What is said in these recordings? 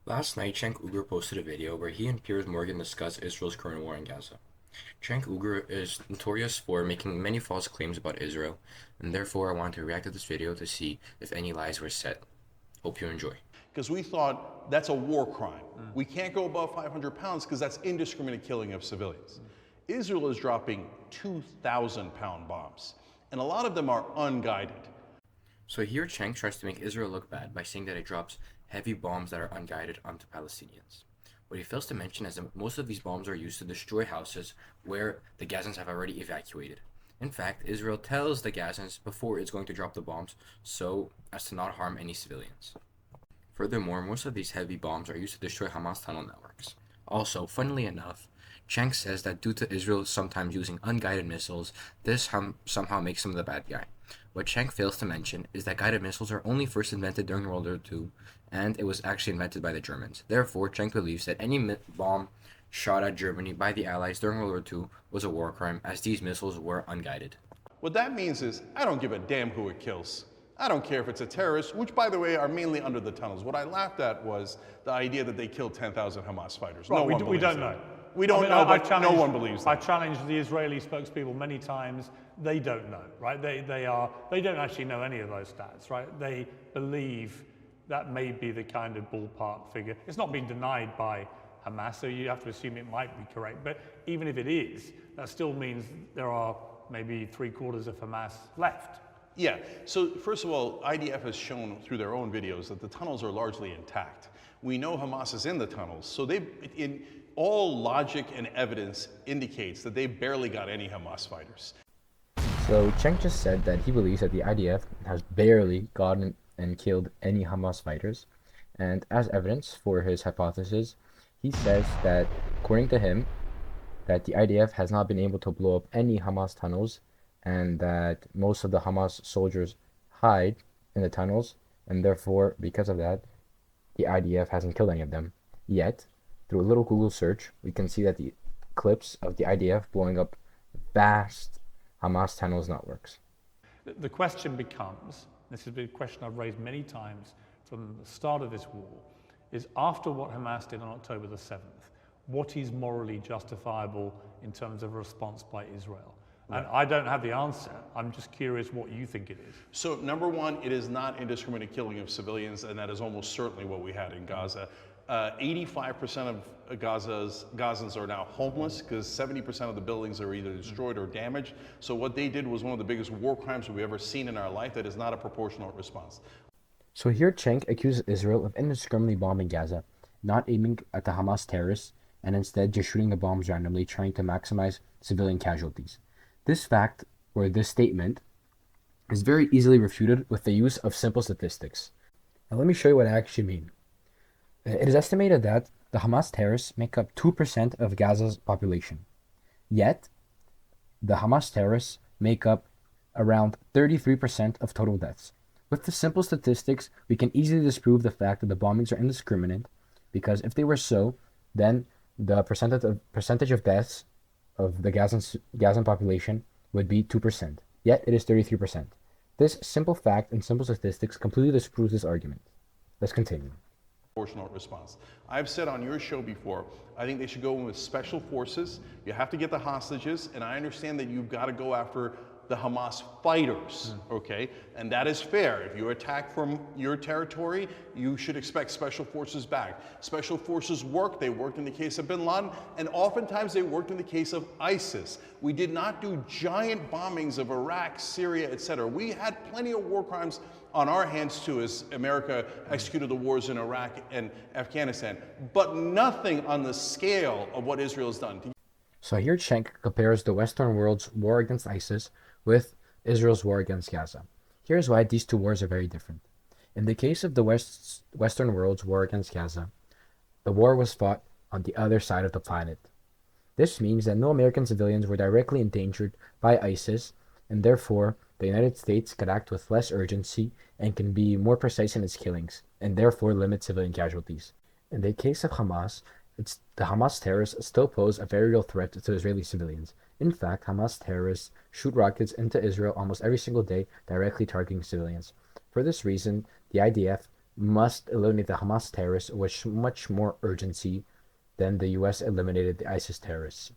Last night, Cenk Uygur posted a video where he and Piers Morgan discuss Israel's current war in Gaza. Cenk Uygur is notorious for making many false claims about Israel, and therefore I wanted to react to this video to see if any lies were said. Hope you enjoy. Because we thought that's a war crime. We can't go above 500 pounds because that's indiscriminate killing of civilians. Israel is dropping 2,000-pound bombs, and a lot of them are unguided. So here Cenk tries to make Israel look bad by saying that it drops heavy bombs that are unguided onto Palestinians. What he fails to mention is that most of these bombs are used to destroy houses where the Gazans have already evacuated. In fact, Israel tells the Gazans before it's going to drop the bombs so as to not harm any civilians. Furthermore, most of these heavy bombs are used to destroy Hamas tunnel networks. Also, funnily enough, Cenk says that due to Israel sometimes using unguided missiles, this somehow makes him the bad guy. What Cenk fails to mention is that guided missiles are only first invented during World War II, and it was actually invented by the Germans. Therefore, Cenk believes that any bomb shot at Germany by the Allies during World War II was a war crime, as these missiles were unguided. What that means is, I don't give a damn who it kills. I don't care if it's a terrorist, which, by the way, are mainly under the tunnels. What I laughed at was the idea that they killed 10,000 Hamas fighters. Well, No one we believes don't that. know. We don't know, but no one believes I that. challenged the Israeli spokespeople many times. They don't know, right? They don't actually know any of those stats, right? They believe that may be the kind of ballpark figure. It's not been denied by Hamas, so you have to assume it might be correct. But even if it is, that still means there are maybe 3/4 of Hamas left. Yeah, so first of all, IDF has shown through their own videos that the tunnels are largely intact. We know Hamas is in the tunnels, so in all logic and evidence indicates that they barely got any Hamas fighters. So Cenk just said that he believes that the IDF has barely gotten and killed any Hamas fighters, and as evidence for his hypothesis, he says that according to him, that the IDF has not been able to blow up any Hamas tunnels, and that most of the Hamas soldiers hide in the tunnels, and therefore, because of that, the IDF hasn't killed any of them. Yet, through a little Google search, we can see that the clips of the IDF blowing up vast Hamas tunnels networks. The question becomes, this has been a question I've raised many times from the start of this war, is after what Hamas did on October the 7th, what is morally justifiable in terms of a response by Israel? And I don't have the answer. I'm just curious what you think it is. So number one, it is not indiscriminate killing of civilians, and that is almost certainly what we had in Gaza. 85% of Gazans are now homeless because 70% of the buildings are either destroyed or damaged. So what they did was one of the biggest war crimes we've ever seen in our life. That is not a proportional response. So here Cenk accuses Israel of indiscriminately bombing Gaza, not aiming at the Hamas terrorists, and instead just shooting the bombs randomly, trying to maximize civilian casualties. This fact, or this statement, is very easily refuted with the use of simple statistics. Now let me show you what I actually mean. It is estimated that the Hamas terrorists make up 2% of Gaza's population. Yet, the Hamas terrorists make up around 33% of total deaths. With the simple statistics, we can easily disprove the fact that the bombings are indiscriminate, because if they were so, then the percentage of deaths of the Gazan population would be 2%. Yet it is 33%. This simple fact and simple statistics completely disproves this argument. Let's continue. Proportional response. I've said on your show before, I think they should go in with special forces. You have to get the hostages, and I understand that you've got to go after the Hamas fighters, okay? And that is fair. If you attack from your territory, you should expect special forces back. Special forces work. They worked in the case of bin Laden, and oftentimes they worked in the case of ISIS. We did not do giant bombings of Iraq, Syria, etc. We had plenty of war crimes on our hands too, as America executed the wars in Iraq and Afghanistan, but nothing on the scale of what Israel has done. So here Cenk compares the Western world's war against ISIS with Israel's war against Gaza. Here's why these two wars are very different. In the case of the Western world's war against Gaza, the war was fought on the other side of the planet. This means that no American civilians were directly endangered by ISIS, and therefore the United States could act with less urgency and can be more precise in its killings, and therefore limit civilian casualties. In the case of Hamas, the Hamas terrorists still pose a very real threat to Israeli civilians. In fact, Hamas terrorists shoot rockets into Israel almost every single day, directly targeting civilians. For this reason, the IDF must eliminate the Hamas terrorists with much more urgency than the US eliminated the ISIS terrorists.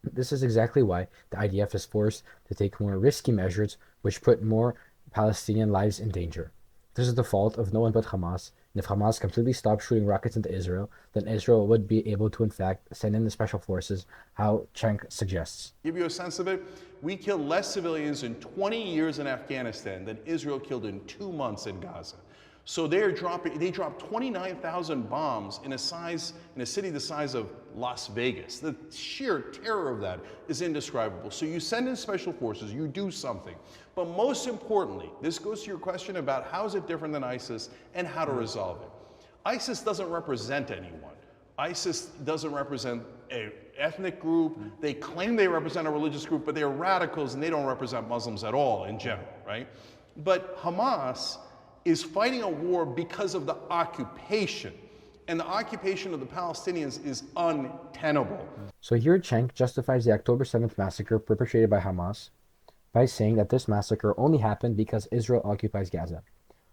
This is exactly why the IDF is forced to take more risky measures which put more Palestinian lives in danger. This is the fault of no one but Hamas, and if Hamas completely stopped shooting rockets into Israel, then Israel would be able to in fact send in the special forces, how Cenk suggests. Give you a sense of it, we killed less civilians in 20 years in Afghanistan than Israel killed in 2 months in Gaza. So they dropped 29,000 bombs in a city the size of Las Vegas. The sheer terror of that is indescribable. So you send in special forces, you do something. But most importantly, this goes to your question about how is it different than ISIS and how to resolve it. ISIS doesn't represent anyone. ISIS doesn't represent an ethnic group. They claim they represent a religious group, but they're radicals and they don't represent Muslims at all in general, right? But Hamas is fighting a war because of the occupation. And the occupation of the Palestinians is untenable. So here Cenk justifies the October 7th massacre perpetrated by Hamas by saying that this massacre only happened because Israel occupies Gaza.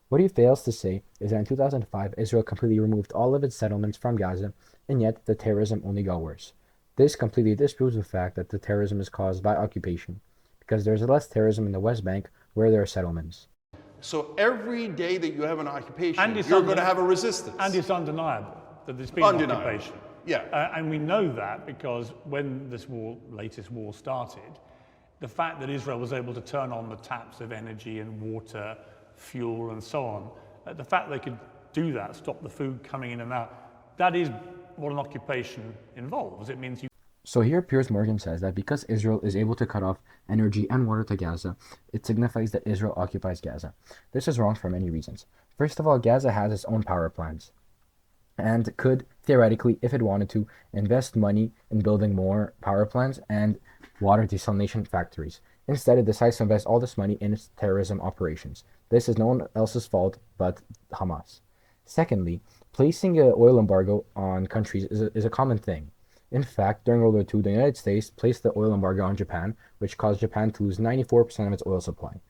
What he fails to say is that in 2005, Israel completely removed all of its settlements from Gaza, and yet the terrorism only got worse. This completely disproves the fact that the terrorism is caused by occupation, because there's less terrorism in the West Bank where there are settlements. So every day that you have an occupation, you're going to have a resistance. And it's undeniable that there's been an occupation. Yeah. And we know that because when this latest war started, the fact that Israel was able to turn on the taps of energy and water, fuel and so on, the fact they could do that, stop the food coming in and out, that is what an occupation involves. It means you. So here Piers Morgan says that because Israel is able to cut off energy and water to Gaza, it signifies that Israel occupies Gaza. This is wrong for many reasons. First of all, Gaza has its own power plants and could, theoretically, if it wanted to, invest money in building more power plants and water desalination factories. Instead, it decides to invest all this money in its terrorism operations. This is no one else's fault but Hamas. Secondly, placing an oil embargo on countries is a common thing. In fact, during World War II, the United States placed the oil embargo on Japan, which caused Japan to lose 94% of its oil supply.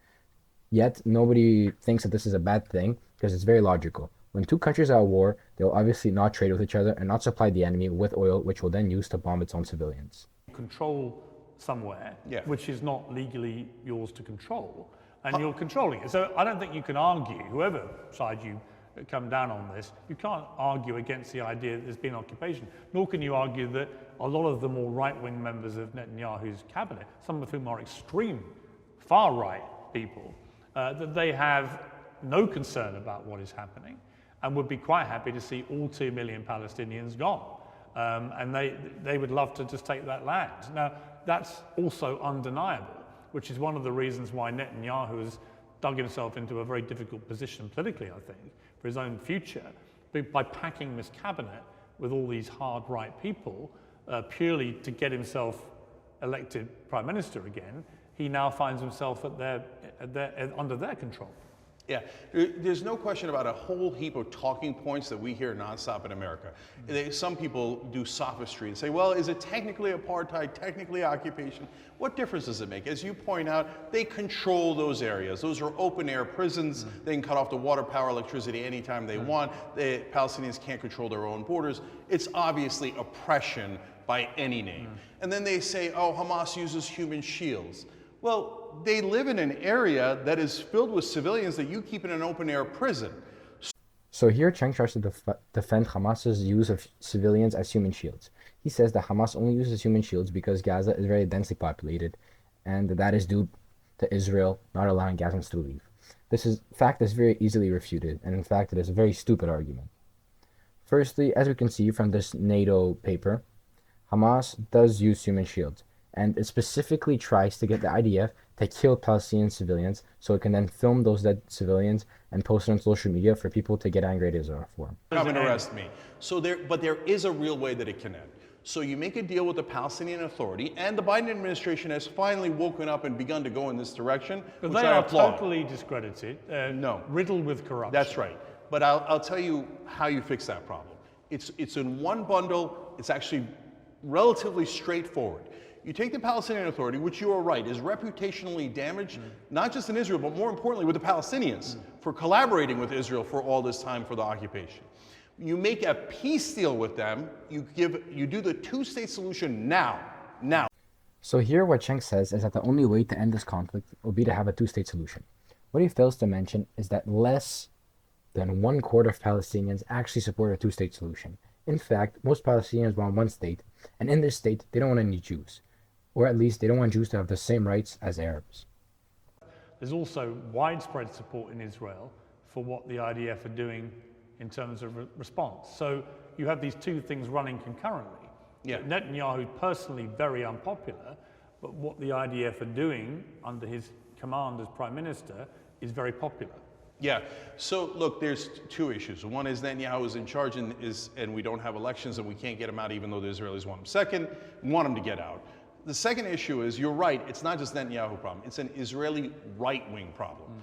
Yet, nobody thinks that this is a bad thing because it's very logical. When two countries are at war, they will obviously not trade with each other and not supply the enemy with oil, which will then use to bomb its own civilians. Control somewhere, which is not legally yours to control, and you're controlling it. So I don't think you can argue, whoever side you come down on this, you can't argue against the idea that there's been occupation, nor can you argue that a lot of the more right-wing members of Netanyahu's cabinet, some of whom are extreme, far-right people, that they have no concern about what is happening and would be quite happy to see all 2 million Palestinians gone. And they would love to just take that land. Now, that's also undeniable, which is one of the reasons why Netanyahu has dug himself into a very difficult position politically, I think, for his own future, by packing this cabinet with all these hard right people purely to get himself elected prime minister again. He now finds himself under their control. Yeah, there's no question about a whole heap of talking points that we hear nonstop in America. Some people do sophistry and say, well, is it technically apartheid, technically occupation? What difference does it make? As you point out, they control those areas. Those are open air prisons. They can cut off the water, power, electricity anytime they want. The Palestinians can't control their own borders. It's obviously oppression by any name. And then they say, oh, Hamas uses human shields. Well, they live in an area that is filled with civilians that you keep in an open-air prison. So here Cenk tries to defend Hamas's use of civilians as human shields. He says that Hamas only uses human shields because Gaza is very densely populated, and that is due to Israel not allowing Gazans to leave. This fact is very easily refuted, and in fact it is a very stupid argument. Firstly, as we can see from this NATO paper, Hamas does use human shields, and it specifically tries to get the IDF to kill Palestinian civilians so it can then film those dead civilians and post it on social media for people to get angry at Israel for. Come and arrest me. But there is a real way that it can end. So you make a deal with the Palestinian Authority, and the Biden administration has finally woken up and begun to go in this direction, but which they I are applaud. totally discredited, No. riddled with corruption. That's right. But I'll tell you how you fix that problem. It's in one bundle. It's actually relatively straightforward. You take the Palestinian Authority, which you are right, is reputationally damaged, not just in Israel, but more importantly with the Palestinians for collaborating with Israel for all this time for the occupation. You make a peace deal with them, you do the two-state solution now. So here what Cenk says is that the only way to end this conflict will be to have a two-state solution. What he fails to mention is that less than 1/4 of Palestinians actually support a two-state solution. In fact, most Palestinians want one state, and in this state, they don't want any Jews. Or at least they don't want Jews to have the same rights as Arabs. There's also widespread support in Israel for what the IDF are doing in terms of response. So you have these two things running concurrently. Yeah. Netanyahu personally very unpopular, but what the IDF are doing under his command as Prime Minister is very popular. Yeah, so look, there's two issues. One is Netanyahu is in charge and we don't have elections and we can't get him out even though the Israelis want him. Second, want him to get out. The second issue is, you're right, it's not just an Netanyahu problem, it's an Israeli right-wing problem.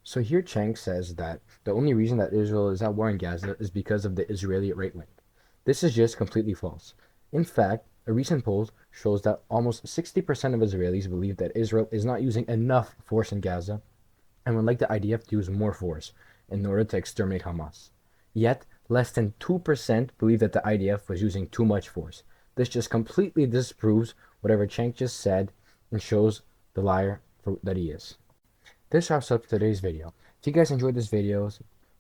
So here Cenk says that the only reason that Israel is at war in Gaza is because of the Israeli right wing. This is just completely false. In fact, a recent poll shows that almost 60% of Israelis believe that Israel is not using enough force in Gaza and would like the IDF to use more force in order to exterminate Hamas. Yet, less than 2% believe that the IDF was using too much force. This just completely disproves whatever Cenk just said and shows the liar that he is. This wraps up today's video. If you guys enjoyed this video,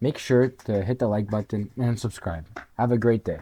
make sure to hit the like button and subscribe. Have a great day.